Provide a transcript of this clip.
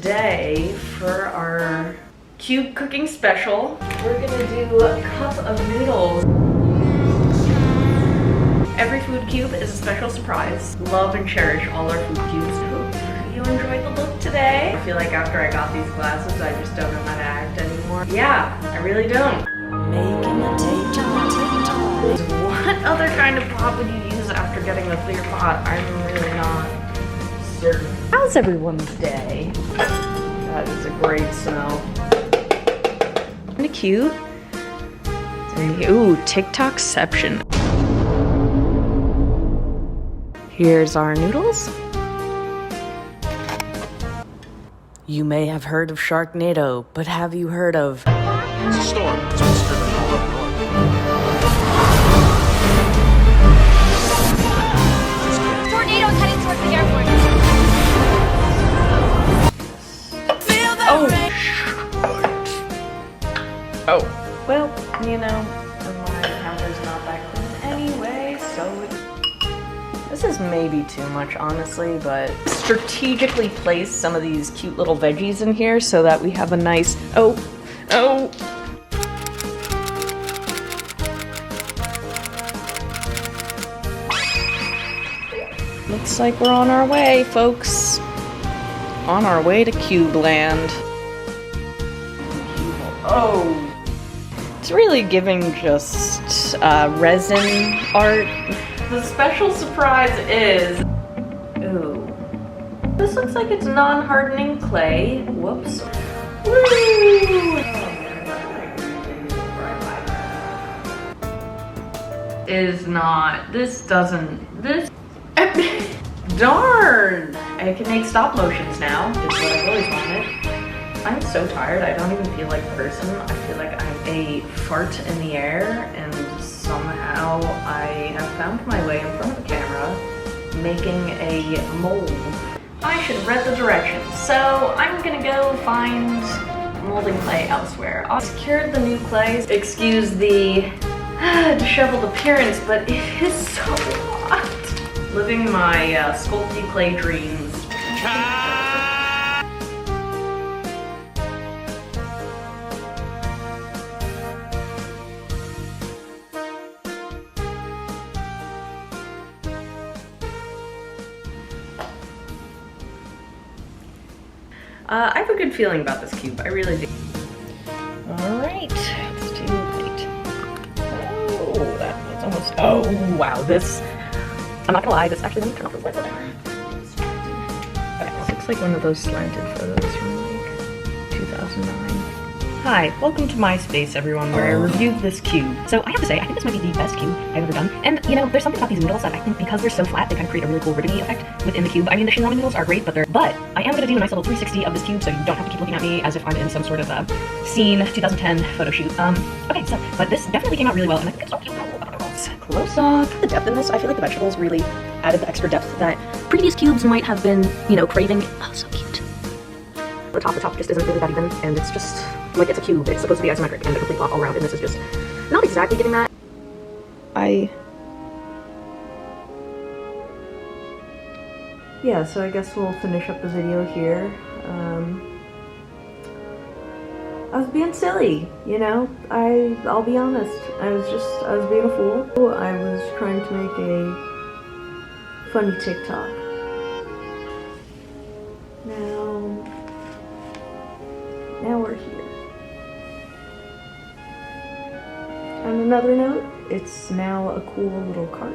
today for our cube cooking special. We're gonna do a cup of noodles. Every food cube is a special surprise. Love and cherish all our food cubes. Hope you enjoyed the look today. I feel like after I got these glasses, I just don't know how to act anymore. Yeah, I really don't. Making a TikTok. What other kind of pot would you use after getting the clear pot? I'm really not certain. How's everyone's day? That is a great smell. Kinda cute. Ooh, TikTokception. Here's our noodles. You may have heard of Sharknado, but have you heard of Storm? It's been stripping all up north. Tornado's heading towards the airport. Oh. Well, you know, my camera's not that clean anyway, so this is maybe too much, honestly, but strategically place some of these cute little veggies in here so that we have a nice, oh. Looks like we're on our way, folks. On our way to Cube Land. Oh. It's really giving just resin art. The special surprise is, ooh, this looks like it's non-hardening clay. Whoops. Woo! Is not, this doesn't, this, darn! I can make stop motions now, is what I've always wanted. I'm so tired, I don't even feel like a person. I feel like I'm a fart in the air, and somehow I have found my way in front of the camera, making a mold. I should have read the directions, so I'm gonna go find molding clay elsewhere. I secured the new clays. Excuse the disheveled appearance, but it is so hot. Living my sculpty clay dreams. I have a good feeling about this cube, I really do. Alright, it's too late. Oh, that is almost, oh wow, this, I'm not gonna lie, this actually, let me turn off the light. Okay, this looks like one of those slanted photos from like 2009. Hi, welcome to my space, everyone, where I reviewed this cube. So I have to say, I think this might be the best cube I've ever done. And you know, there's something about these noodles that I think because they're so flat, they kind of create a really cool ribbony effect within the cube. I mean, the ramen noodles are great, but I am gonna do a nice little 360 of this cube, so you don't have to keep looking at me as if I'm in some sort of scene 2010 photo shoot. Okay, so, but this definitely came out really well, and I think it's so cute. Close up. The depth in this, I feel like the vegetables really added the extra depth that previous cubes might have been, you know, craving. Oh, so cute. The top just isn't really that even, and it's just, like, it's a cube. It's supposed to be isometric and a complete block all around, and this is just not exactly getting that. Yeah, so I guess we'll finish up the video here. I was being silly, you know? I'll be honest. I was being a fool. I was trying to make a funny TikTok. Now we're here. On another note, it's now a cool little cart.